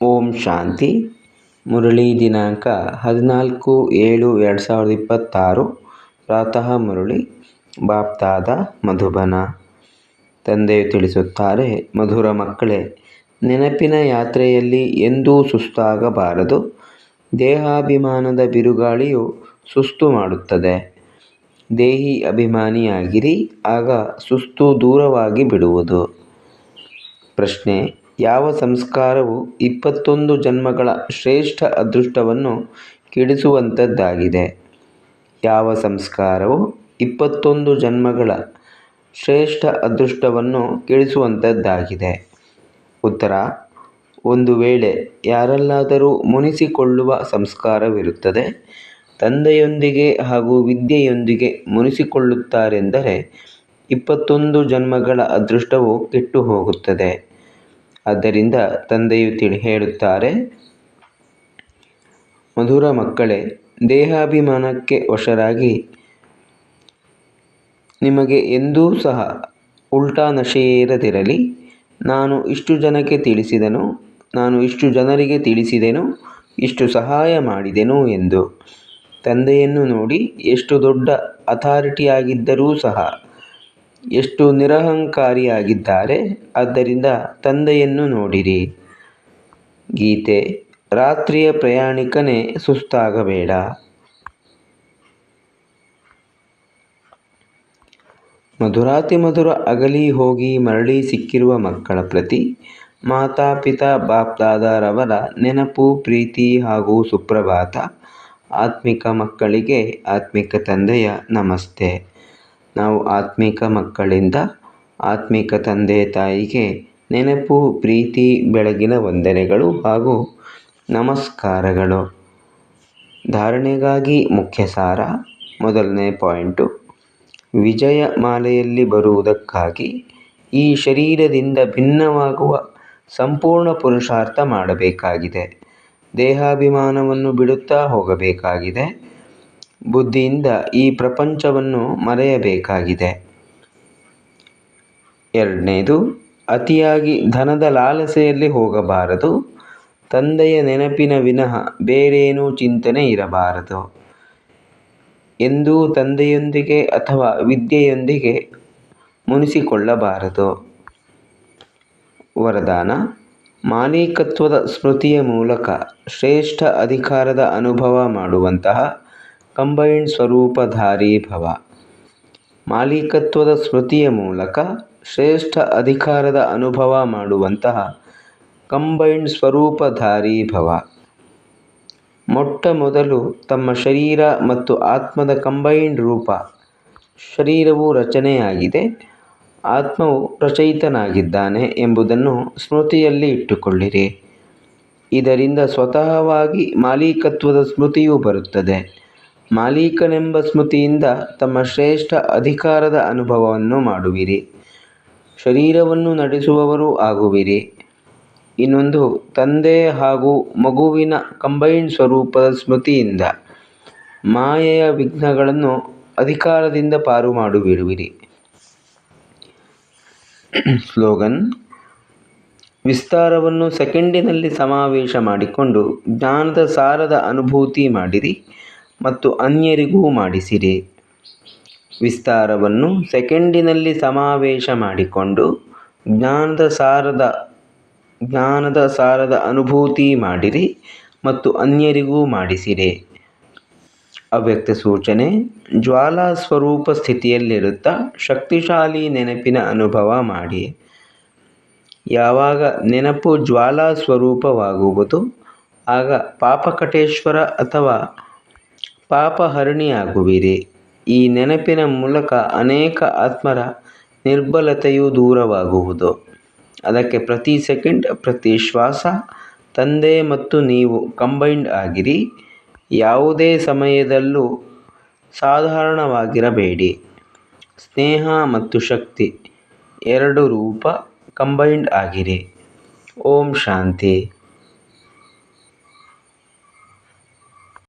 ಓಂ ಶಾಂತಿ. ಮುರಳಿ ದಿನಾಂಕ 14/7/2026. ಪ್ರಾತಃ ಮುರಳಿ. ಬಾಪ್ದಾದ ಮಧುಬನ. ತಂದೆಯು ತಿಳಿಸುತ್ತಾರೆ, ಮಧುರ ಮಕ್ಕಳೇ, ನೆನಪಿನ ಯಾತ್ರೆಯಲ್ಲಿ ಎಂದೂ ಸುಸ್ತಾಗಬಾರದು. ದೇಹಾಭಿಮಾನದ ಬಿರುಗಾಳಿಯು ಸುಸ್ತು ಮಾಡುತ್ತದೆ. ದೇಹಿ ಅಭಿಮಾನಿಯಾಗಿರಿ, ಆಗ ಸುಸ್ತು ದೂರವಾಗಿ ಬಿಡುವುದು. ಪ್ರಶ್ನೆ: ಯಾವ ಸಂಸ್ಕಾರವು 21 ಜನ್ಮಗಳ ಶ್ರೇಷ್ಠ ಅದೃಷ್ಟವನ್ನು ಕೆಡಿಸುವಂಥದ್ದಾಗಿದೆ? ಯಾವ ಸಂಸ್ಕಾರವು 21 ಜನ್ಮಗಳ ಶ್ರೇಷ್ಠ ಅದೃಷ್ಟವನ್ನು ಕೆಡಿಸುವಂಥದ್ದಾಗಿದೆ? ಉತ್ತರ: ಒಂದು ವೇಳೆ ಯಾರಲ್ಲಾದರೂ ಮುನಿಸಿಕೊಳ್ಳುವ ಸಂಸ್ಕಾರವಿರುತ್ತದೆ, ತಂದೆಯೊಂದಿಗೆ ಹಾಗೂ ವಿದ್ಯೆಯೊಂದಿಗೆ ಮುನಿಸಿಕೊಳ್ಳುತ್ತಾರೆಂದರೆ 21 ಜನ್ಮಗಳ ಅದೃಷ್ಟವು ಕೆಟ್ಟು ಹೋಗುತ್ತದೆ. ಆದ್ದರಿಂದ ತಂದೆಯು ಹೇಳುತ್ತಾರೆ, ಮಧುರ ಮಕ್ಕಳೇ, ದೇಹಾಭಿಮಾನಕ್ಕೆ ವಶರಾಗಿ ನಿಮಗೆ ಎಂದೂ ಸಹ ಉಲ್ಟಾ ನಶೆಯೇರದಿರಲಿ. ನಾನು ಇಷ್ಟು ಜನಕ್ಕೆ ತಿಳಿಸಿದೆನು, ನಾನು ಇಷ್ಟು ಜನರಿಗೆ ತಿಳಿಸಿದೆನು, ಇಷ್ಟು ಸಹಾಯ ಮಾಡಿದೆನು ಎಂದು. ತಂದೆಯನ್ನು ನೋಡಿ, ಎಷ್ಟು ದೊಡ್ಡ ಅಥಾರಿಟಿಯಾಗಿದ್ದರೂ ಸಹ ಎಷ್ಟು ನಿರಹಂಕಾರಿಯಾಗಿದ್ದಾರೆ. ಆದ್ದರಿಂದ ತಂದೆಯನ್ನು ನೋಡಿರಿ. ಗೀತೆ: ರಾತ್ರಿಯ ಪ್ರಯಾಣಿಕನೇ, ಸುಸ್ತಾಗಬೇಡ. ಮಧುರಾತಿ ಮಧುರ ಅಗಲಿ ಹೋಗಿ ಮರಳಿ ಸಿಕ್ಕಿರುವ ಮಕ್ಕಳ ಪ್ರತಿ ಮಾತಾಪಿತಾ ಬಾಪ್ದಾದರವರ ನೆನಪು, ಪ್ರೀತಿ ಹಾಗೂ ಸುಪ್ರಭಾತ. ಆತ್ಮಿಕ ಮಕ್ಕಳಿಗೆ ಆತ್ಮಿಕ ತಂದೆಯ ನಮಸ್ತೆ. ನಾವು ಆತ್ಮಿಕ ಮಕ್ಕಳಿಂದ ಆತ್ಮಿಕ ತಂದೆ ತಾಯಿಗೆ ನೆನಪು, ಪ್ರೀತಿ, ಬೆಳಗಿನ ವಂದನೆಗಳು ಹಾಗೂ ನಮಸ್ಕಾರಗಳು. ಧಾರಣೆಗಾಗಿ ಮುಖ್ಯ ಸಾರ. ಮೊದಲನೇ ಪಾಯಿಂಟು: ವಿಜಯ ಮಾಲೆಯಲ್ಲಿ ಬರುವುದಕ್ಕಾಗಿ ಈ ಶರೀರದಿಂದ ಭಿನ್ನವಾಗುವ ಸಂಪೂರ್ಣ ಪುರುಷಾರ್ಥ ಮಾಡಬೇಕಾಗಿದೆ. ದೇಹಾಭಿಮಾನವನ್ನು ಬಿಡುತ್ತಾ ಹೋಗಬೇಕಾಗಿದೆ. ಬುದ್ಧಿಯಿಂದ ಈ ಪ್ರಪಂಚವನ್ನು ಮರೆಯಬೇಕಾಗಿದೆ. ಎರಡನೇದು, ಅತಿಯಾಗಿ ಧನದ ಲಾಲಸೆಯಲ್ಲಿ ಹೋಗಬಾರದು. ತಂದೆಯ ನೆನಪಿನ ವಿನಃ ಬೇರೇನೂ ಚಿಂತನೆ ಇರಬಾರದು. ಎಂದೂ ತಂದೆಯೊಂದಿಗೆ ಅಥವಾ ವಿದ್ಯೆಯೊಂದಿಗೆ ಮುನಿಸಿಕೊಳ್ಳಬಾರದು. ವರದಾನ: ಮಾಲೀಕತ್ವದ ಸ್ಮೃತಿಯ ಮೂಲಕ ಶ್ರೇಷ್ಠ ಅಧಿಕಾರದ ಅನುಭವ ಮಾಡುವಂತಹ ಕಂಬೈನ್ಡ್ ಸ್ವರೂಪಧಾರಿ ಭವ. ಮಾಲೀಕತ್ವದ ಸ್ಮೃತಿಯ ಮೂಲಕ ಶ್ರೇಷ್ಠ ಅಧಿಕಾರದ ಅನುಭವ ಮಾಡುವಂತಹ ಕಂಬೈನ್ಡ್ ಸ್ವರೂಪಧಾರಿ ಭವ. ಮೊಟ್ಟ ಮೊದಲು ತಮ್ಮ ಶರೀರ ಮತ್ತು ಆತ್ಮದ ಕಂಬೈನ್ಡ್ ರೂಪ. ಶರೀರವು ರಚನೆಯಾಗಿದೆ, ಆತ್ಮವು ರಚಯಿತನಾಗಿದ್ದಾನೆ ಎಂಬುದನ್ನು ಸ್ಮೃತಿಯಲ್ಲಿ ಇಟ್ಟುಕೊಳ್ಳಿರಿ. ಇದರಿಂದ ಸ್ವತಃವಾಗಿ ಮಾಲೀಕತ್ವದ ಸ್ಮೃತಿಯೂ ಬರುತ್ತದೆ. ಮಾಲೀಕನೆಂಬ ಸ್ಮೃತಿಯಿಂದ ತಮ್ಮ ಶ್ರೇಷ್ಠ ಅಧಿಕಾರದ ಅನುಭವವನ್ನು ಮಾಡುವಿರಿ. ಶರೀರವನ್ನು ನಡೆಸುವವರೂ ಆಗುವಿರಿ. ಇನ್ನೊಂದು, ತಂದೆ ಹಾಗೂ ಮಗುವಿನ ಕಂಬೈನ್ಡ್ ಸ್ವರೂಪದ ಸ್ಮೃತಿಯಿಂದ ಮಾಯೆಯ ವಿಘ್ನಗಳನ್ನು ಅಧಿಕಾರದಿಂದ ಪಾರು ಮಾಡಿಬಿಡುವಿರಿ. ಸ್ಲೋಗನ್: ವಿಸ್ತಾರವನ್ನು ಸೆಕೆಂಡಿನಲ್ಲಿ ಸಮಾವೇಶ ಮಾಡಿಕೊಂಡು ಜ್ಞಾನದ ಸಾರದ ಅನುಭೂತಿ ಮಾಡಿರಿ ಮತ್ತು ಅನ್ಯರಿಗೂ ಮಾಡಿಸಿರಿ. ವಿಸ್ತಾರವನ್ನು ಸೆಕೆಂಡಿನಲ್ಲಿ ಸಮಾವೇಶ ಮಾಡಿಕೊಂಡು ಜ್ಞಾನದ ಸಾರದ ಅನುಭೂತಿ ಮಾಡಿರಿ ಮತ್ತು ಅನ್ಯರಿಗೂ ಮಾಡಿಸಿರಿ. ಅವ್ಯಕ್ತ ಸೂಚನೆ: ಜ್ವಾಲಾ ಸ್ವರೂಪ ಸ್ಥಿತಿಯಲ್ಲಿರುತ್ತಾ ಶಕ್ತಿಶಾಲಿ ನೆನಪಿನ ಅನುಭವ ಮಾಡಿ. ಯಾವಾಗ ನೆನಪು ಜ್ವಾಲಾ ಸ್ವರೂಪವಾಗುವುದು, ಆಗ ಪಾಪಕಟೇಶ್ವರ ಅಥವಾ ಪಾಪಹರಣಿಯಾಗುವಿರಿ. ಈ ನೆನಪಿನ ಮೂಲಕ ಅನೇಕ ಆತ್ಮರ ನಿರ್ಬಲತೆಯು ದೂರವಾಗುವುದು. ಅದಕ್ಕೆ ಪ್ರತಿ ಸೆಕೆಂಡ್, ಪ್ರತಿ ಶ್ವಾಸ ತಂದೆ ಮತ್ತು ನೀವು ಕಂಬೈನ್ಡ್ ಆಗಿರಿ. ಯಾವುದೇ ಸಮಯದಲ್ಲೂ ಸಾಧಾರಣವಾಗಿರಬೇಡಿ. ಸ್ನೇಹ ಮತ್ತು ಶಕ್ತಿ ಎರಡು ರೂಪ ಕಂಬೈನ್ಡ್ ಆಗಿರಿ. ಓಂ ಶಾಂತಿ.